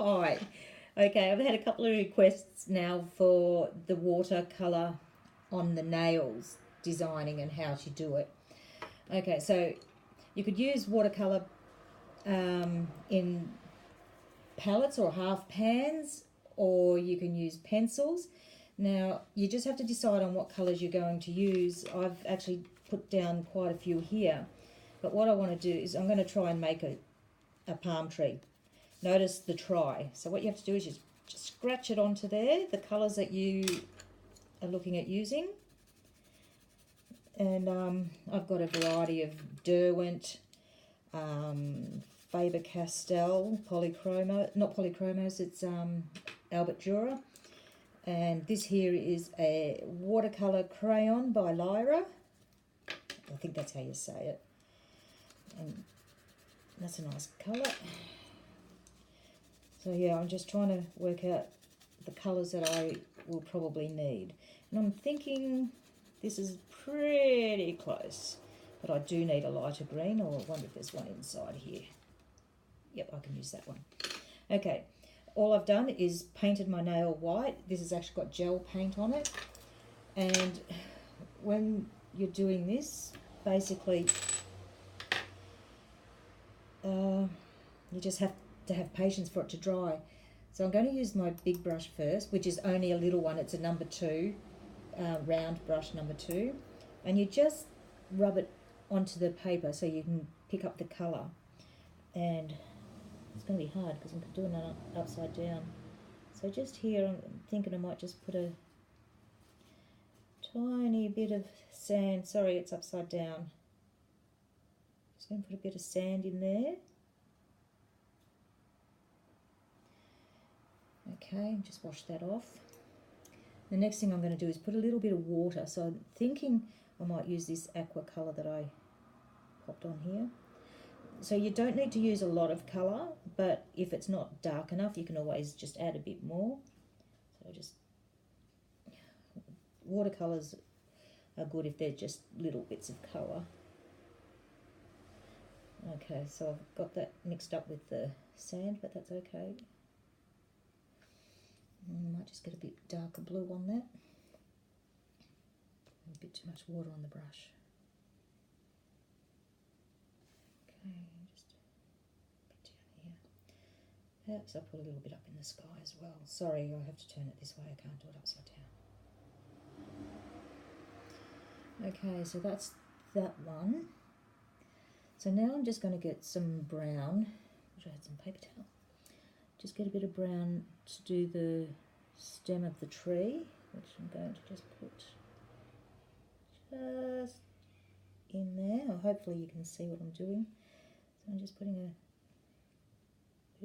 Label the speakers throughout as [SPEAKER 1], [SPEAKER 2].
[SPEAKER 1] Hi. Okay, I've had a couple of requests now for the watercolour on the nails designing and how to do it. Okay, so you could use watercolour in palettes or half pans, or you can use pencils. Now, you just have to decide on what colours you're going to use. I've actually put down quite a few here, but what I want to do is I'm going to try and make a palm tree. Notice the try. So what you have to do is just scratch it onto there, the colours that you are looking at using. And I've got a variety of Derwent, Faber-Castell, not polychromos, it's Albert Dürer. And this here is a watercolour crayon by Lyra. I think that's how you say it. And that's a nice colour. So yeah, I'm just trying to work out the colours that I will probably need. And I'm thinking this is pretty close, but I do need a lighter green, or I wonder if there's one inside here. Yep, I can use that one. Okay, all I've done is painted my nail white. This has actually got gel paint on it. And when you're doing this, basically, you just have to have patience for it to dry. So I'm going to use my big brush first, which is only a little one. It's a number 2, round brush number 2. And you just rub it onto the paper so you can pick up the colour. And it's going to be hard because I'm doing it upside down. So just here, I'm thinking I might just put a tiny bit of sand. Sorry, it's upside down. Just going to put a bit of sand in there. Okay, just wash that off. The next thing I'm going to do is put a little bit of water. So I'm thinking I might use this aqua colour that I popped on here. So you don't need to use a lot of colour, but if it's not dark enough, you can always just add a bit more. So just, watercolours are good if they're just little bits of colour. Okay, so I've got that mixed up with the sand, but that's okay. Might just get a bit darker blue on that. A bit too much water on the brush. Okay, just a bit down here. Perhaps I'll put a little bit up in the sky as well. Sorry, I have to turn it this way. I can't do it upside down. Okay, so that's that one. So now I'm just going to get some brown. I had some paper towel. Just get a bit of brown to do the stem of the tree, which I'm going to just put just in there. Hopefully you can see what I'm doing. So I'm just putting a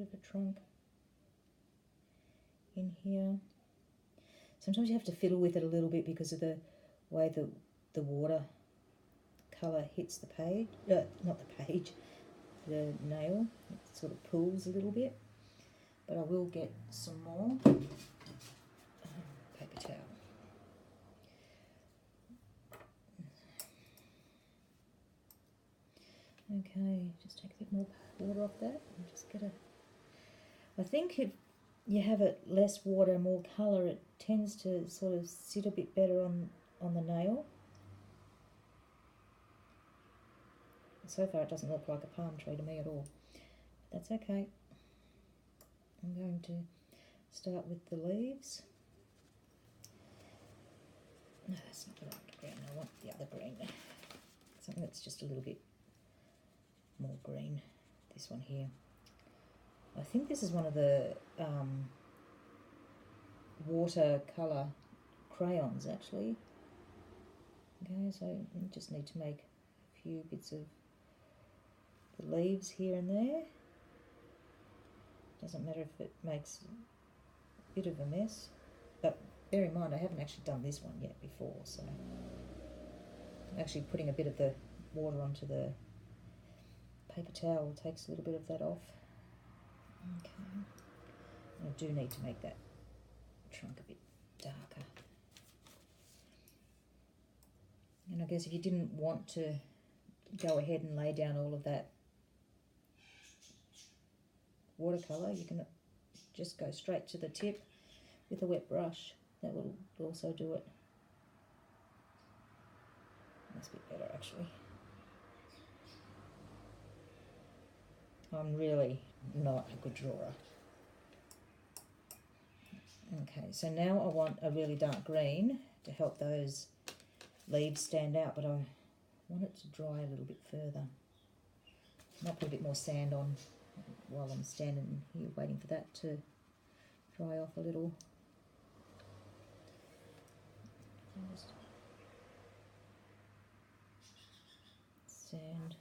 [SPEAKER 1] bit of a trunk in here. Sometimes you have to fiddle with it a little bit because of the way the water colour hits the page, not the page, the nail. It sort of pulls a little bit. But I will get some more paper towel. Okay, just take a bit more water off that and just get I think if you have it less water, more colour, it tends to sort of sit a bit better on the nail. So far it doesn't look like a palm tree to me at all. That's okay. I'm going to start with the leaves. No, that's not the right green. I want the other green. Something that's just a little bit more green. This one here. I think this is one of the watercolour crayons actually. Okay, so you just need to make a few bits of the leaves here and there. Doesn't matter if it makes a bit of a mess, but bear in mind I haven't actually done this one yet before, so I'm actually putting a bit of the water onto the paper towel takes a little bit of that off. Okay, I do need to make that trunk a bit darker. And I guess if you didn't want to go ahead and lay down all of that watercolour, you can just go straight to the tip with a wet brush. That will also do it. That's a bit better actually. I'm really not a good drawer. Okay, so now I want a really dark green to help those leaves stand out, but I want it to dry a little bit further. I might put a bit more sand on while I'm standing here waiting for that to dry off a little. Just sand.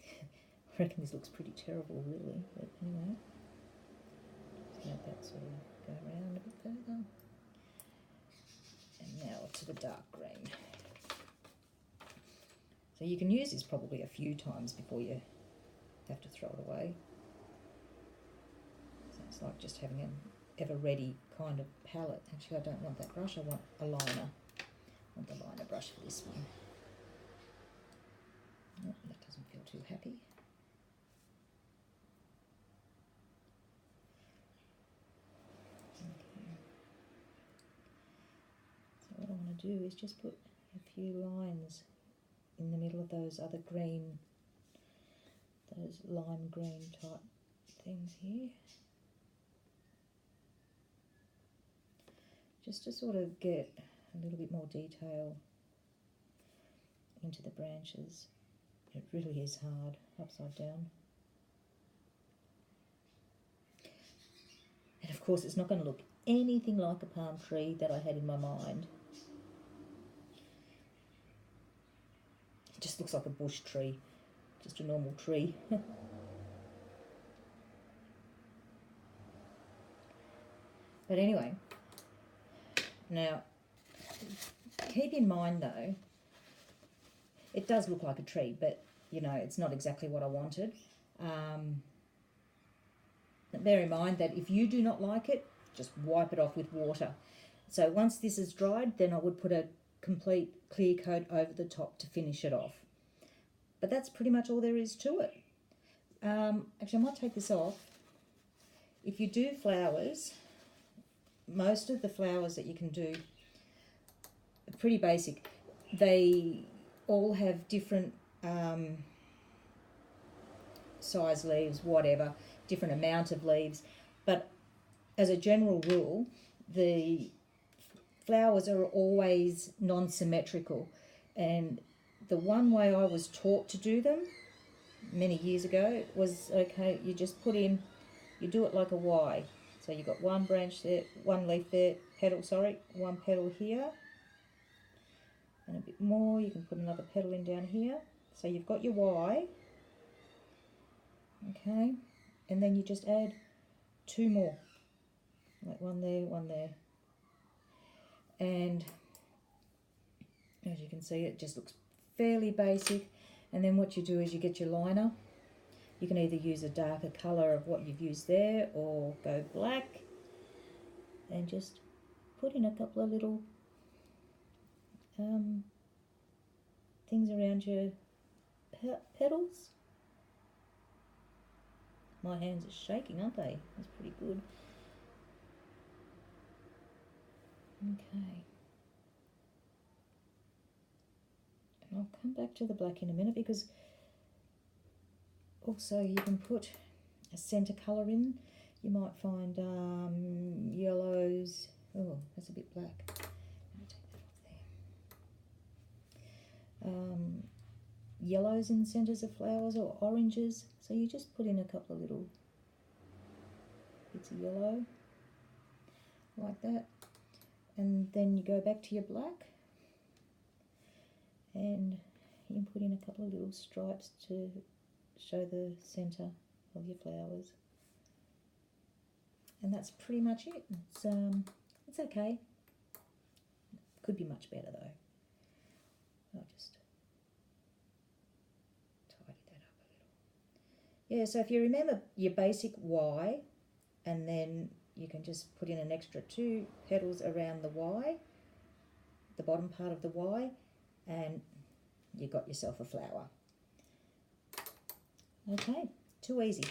[SPEAKER 1] Okay. I reckon this looks pretty terrible really, but anyway. Just let that sort of go around a bit further. And now to the dark green. So you can use this probably a few times before you have to throw it away. So it's like just having an ever-ready kind of palette. Actually, I don't want that brush, I want a liner. I want the liner brush for this one. Oh, that doesn't feel too happy. Okay. So what I want to do is just put a few lines in the middle of those other green, those lime green type things here. Just to sort of get a little bit more detail into the branches. It really is hard, upside down. And of course it's not going to look anything like a palm tree that I had in my mind. It just looks like a bush tree, just a normal tree. But anyway, now keep in mind though, it does look like a tree, but you know, it's not exactly what I wanted. Bear in mind that if you do not like it, just wipe it off with water. So once this is dried, then I would put a complete clear coat over the top to finish it off. But that's pretty much all there is to it. Actually, I might take this off. If you do flowers, most of the flowers that you can do are pretty basic. They all have different size leaves, whatever, different amount of leaves, but as a general rule the flowers are always non-symmetrical, and the one way I was taught to do them many years ago was, okay, you just put in, you do it like a Y, so you've got one branch there, one leaf there, petal, sorry, one petal here, and a bit more, you can put another petal in down here, so you've got your Y. Okay, and then you just add two more, like one there, and as you can see it just looks fairly basic. And then what you do is you get your liner. You can either use a darker colour of what you've used there or go black and just put in a couple of little things around your petals. My hands are shaking, aren't they? That's pretty good. Okay. And I'll come back to the black in a minute, because also you can put a centre colour in. You might find yellows. Oh, that's a bit black. Let me take that off there. Yellows in the centres of flowers, or oranges. So you just put in a couple of little bits of yellow like that, and then you go back to your black and you can put in a couple of little stripes to show the centre of your flowers, and that's pretty much it. It's okay. Could be much better though. I'll just tidy that up a little. Yeah, so if you remember your basic Y, and then you can just put in an extra 2 petals around the Y, the bottom part of the Y, and you're got yourself a flower. Okay, too easy.